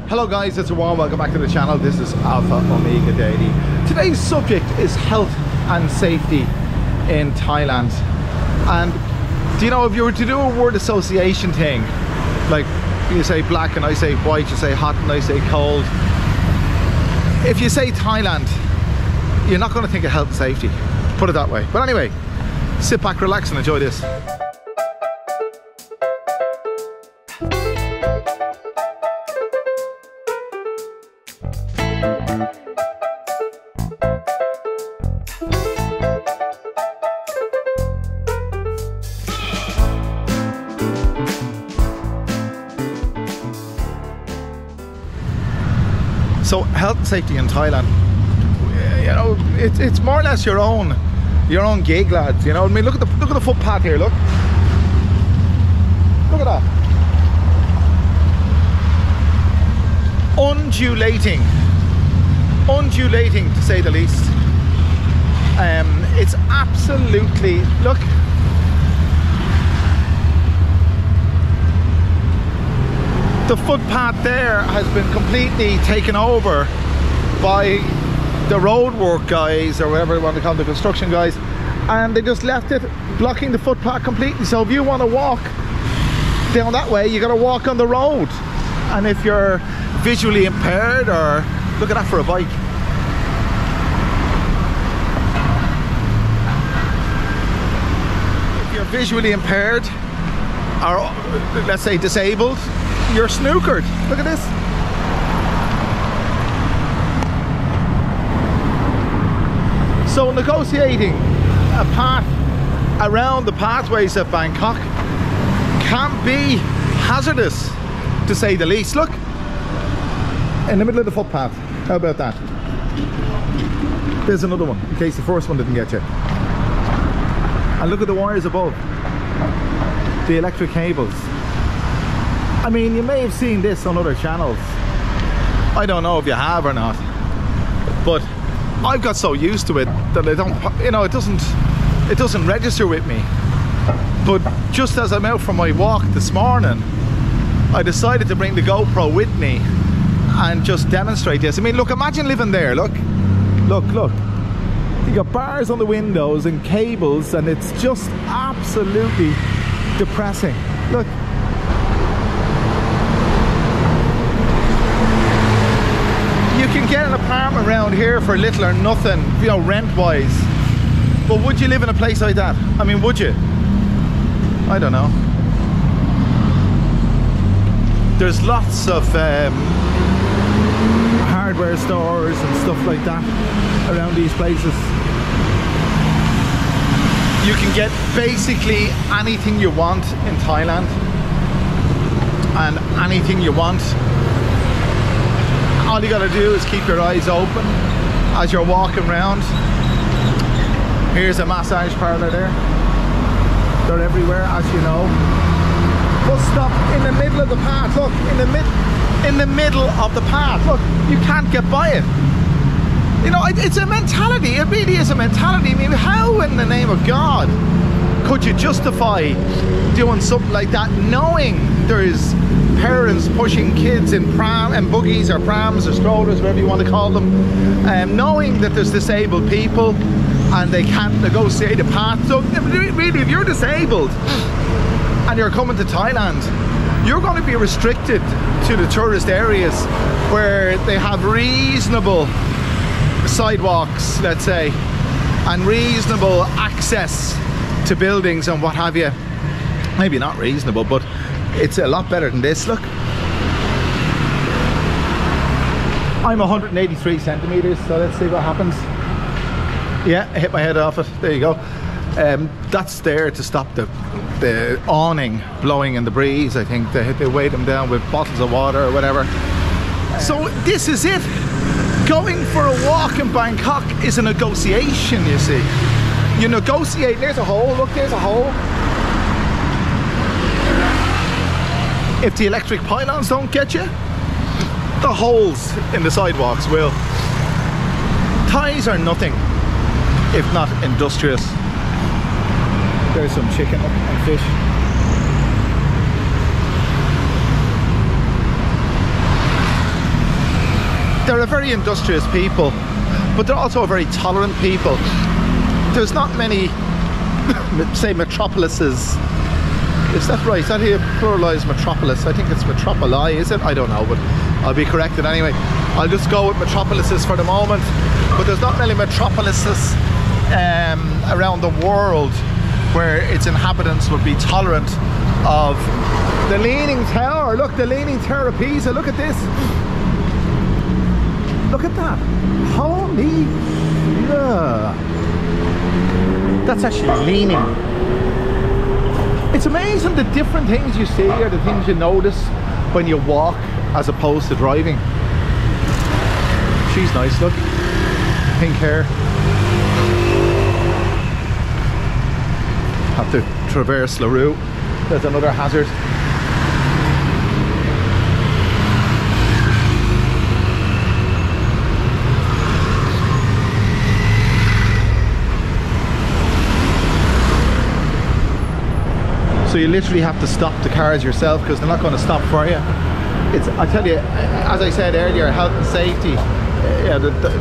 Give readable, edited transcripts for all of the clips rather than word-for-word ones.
Hello guys, it's a warm welcome back to the channel. This is Alpha Omega Daily. Today's subject is health and safety in Thailand. And do you know, if you were to do a word association thing, like you say black and I say white, you say hot and I say cold. If you say Thailand, you're not going to think of health and safety. Put it that way. But anyway, sit back, relax and enjoy this. So health and safety in Thailand, you know, it's more or less your own gig, lads. You know, I mean, look at the footpath here. Look at that, undulating to say the least. It's absolutely, look. The footpath there has been completely taken over by the roadwork guys, or whatever you want to call them, the construction guys, and they just left it blocking the footpath completely. So if you want to walk down that way, you got to walk on the road. And if you're visually impaired, or look at that for a bike. If you're visually impaired, or let's say disabled, you're snookered. Look at this. So negotiating a path around the pathways of Bangkok can be hazardous, to say the least. Look, in the middle of the footpath. How about that? There's another one, in case the first one didn't get you. And look at the wires above, the electric cables. I mean, you may have seen this on other channels. I don't know if you have or not, but I've got so used to it that I don't, you know, it doesn't register with me. But just as I'm out for my walk this morning, I decided to bring the GoPro with me and just demonstrate this. I mean, look, imagine living there. Look. You got bars on the windows and cables, and it's just absolutely depressing. Look. You can get an apartment around here for little or nothing, you know, rent-wise. But would you live in a place like that? I mean, would you? I don't know. There's lots of hardware stores and stuff like that around these places. You can get basically anything you want in Thailand, and anything you want. All you gotta do is keep your eyes open as you're walking around. Here's a massage parlour there. They're everywhere, as you know. Bus stop in the middle of the path. Look, in the middle of the path. Look, you can't get by it. You know, it's a mentality. It really is a mentality. I mean, how in the name of God could you justify doing something like that, knowing there is parents pushing kids in pram and buggies or prams or strollers, whatever you want to call them, knowing that there's disabled people and they can't negotiate a path? So really, if you're disabled and you're coming to Thailand, you're going to be restricted to the tourist areas where they have reasonable sidewalks, let's say, and reasonable access to buildings and what have you. Maybe not reasonable, but it's a lot better than this. Look, I'm 183 centimeters, so let's see what happens. Yeah, I hit my head off it. There you go. That's there to stop the awning blowing in the breeze. I think they weigh them down with bottles of water or whatever. So this is it. Going for a walk in Bangkok is a negotiation, you see. You negotiate. There's a hole. Look, there's a hole. If the electric pylons don't get you, the holes in the sidewalks will. Thais are nothing if not industrious. There's some chicken and fish. they're a very industrious people, but they're also a very tolerant people. There's not many, say, metropolises. Is that right? Is that here pluralised metropolis? I think it's metropoli, is it? I don't know, but I'll be corrected anyway. I'll just go with metropolises for the moment. But there's not many metropolises around the world where its inhabitants would be tolerant of the Leaning Tower. Look, the Leaning Tower of Pisa. Look at this. Look at that. Holy, yeah. That's actually leaning. It's amazing the different things you see or the things you notice when you walk as opposed to driving. She's nice, look. Pink hair. Have to traverse LaRue. There's another hazard. So you literally have to stop the cars yourself because they're not going to stop for you. It's, I tell you, as I said earlier, health and safety,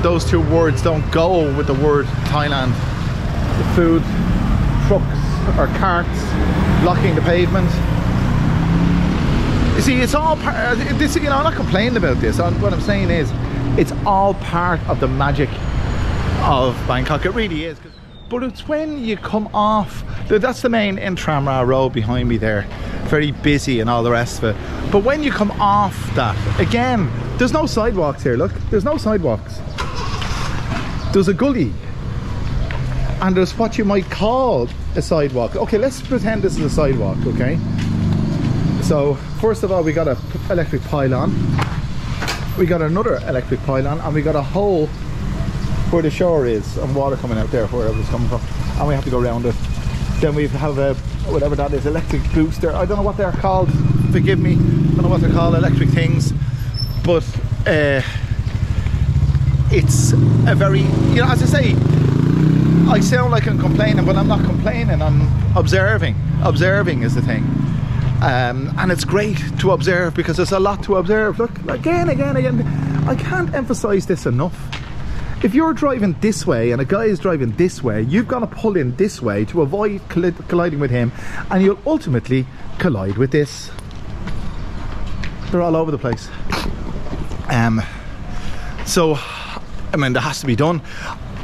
those two words don't go with the word Thailand. The food trucks or carts blocking the pavement. You see, it's all part. This, you know, I'm not complaining about this. What I'm saying is, it's all part of the magic of Bangkok. It really is. But it's when you come off, that's the main Intramra road behind me there, very busy and all the rest of it. But when you come off that, again, there's no sidewalks here, look, there's no sidewalks. There's a gully and there's what you might call a sidewalk. Okay, let's pretend this is a sidewalk, okay? So first of all, we got an electric pylon, we got another electric pylon, and we got a hole where the shore is and water coming out there wherever it's coming from, and we have to go around it. Then we have a, whatever that is, electric booster. I don't know what they're called, forgive me, I don't know what they're called, electric things, but it's a very, you know, as I say, I sound like I'm complaining, but I'm not complaining, I'm observing. Observing is the thing. And it's great to observe because there's a lot to observe. Look, again, I can't emphasize this enough. If you're driving this way and a guy is driving this way, you've got to pull in this way to avoid colliding with him, and you'll ultimately collide with this. They're all over the place. So, I mean, that has to be done.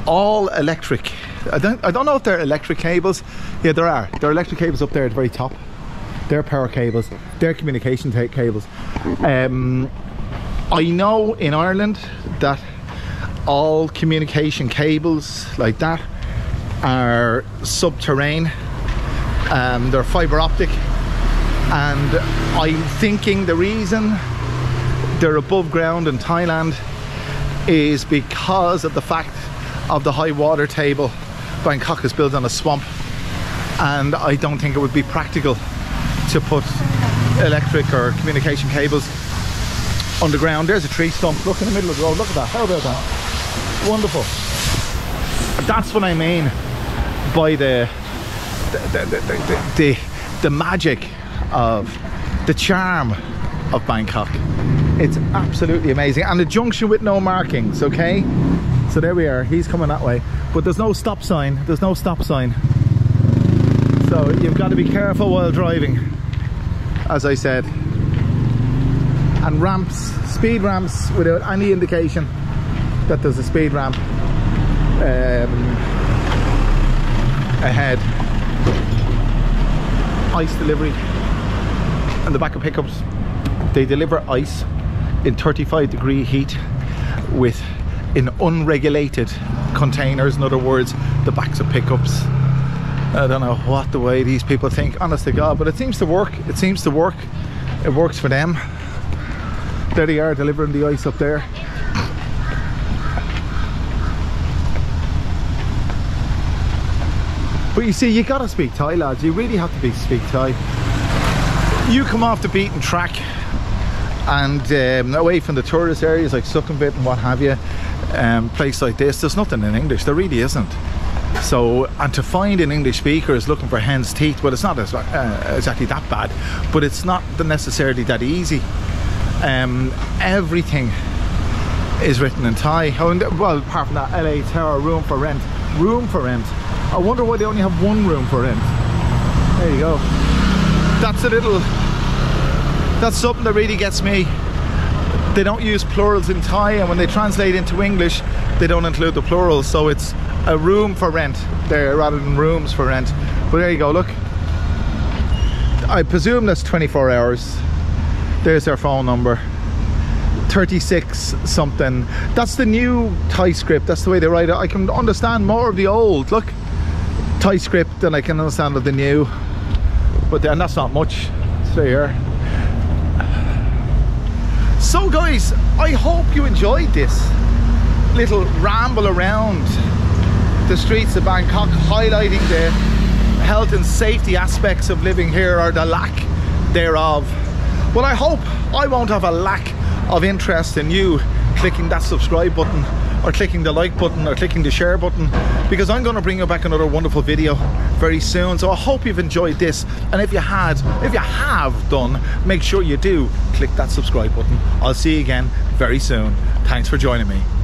All electric. I don't know if they're electric cables. Yeah, there are. There are electric cables up there at the very top. They're power cables. They're communication cables. I know in Ireland that all communication cables like that are subterranean. They're fiber optic, and I'm thinking the reason they're above ground in Thailand is because of the fact of the high water table. Bangkok is built on a swamp, and I don't think it would be practical to put electric or communication cables underground. There's a tree stump, look in the middle of the road, look at that, how about that? Wonderful. That's what I mean by the magic of the charm of Bangkok. It's absolutely amazing, and the junction with no markings. Okay, so there we are, he's coming that way, but there's no stop sign. There's no stop sign, so you've got to be careful while driving, as I said. And ramps, speed ramps without any indication that there's a speed ramp ahead. Ice delivery, and the back of pickups, they deliver ice in 35-degree heat in unregulated containers. In other words, the backs of pickups. I don't know what the way these people think, honest to God, but it seems to work. It seems to work. It works for them. There they are delivering the ice up there. But you see, you gotta speak Thai, lads. You really have to speak Thai. You come off the beaten track and away from the tourist areas like Sukhumvit and what have you, place like this, there's nothing in English. There really isn't. So, and to find an English speaker is looking for hen's teeth. Well, it's not exactly that bad, but it's not necessarily that easy. Everything is written in Thai. Oh, and, well, apart from that, LA Tower, room for rent. Room for rent. I wonder why they only have one room for rent. There you go. That's that's something that really gets me. They don't use plurals in Thai, and when they translate into English, they don't include the plurals, so it's a room for rent there rather than rooms for rent. But there you go, look. I presume that's 24 hours. There's their phone number. 36 something. That's the new Thai script. That's the way they write it. I can understand more of the old, look, Thai script than I can understand of the new. But then that's not much. Stay here. So guys, I hope you enjoyed this little ramble around the streets of Bangkok, highlighting the health and safety aspects of living here, or the lack thereof. Well, I hope I won't have a lack of interest in you clicking that subscribe button, or clicking the like button, or clicking the share button, because I'm going to bring you back another wonderful video very soon. So I hope you've enjoyed this, and if you have done, make sure you do click that subscribe button. I'll see you again very soon. Thanks for joining me.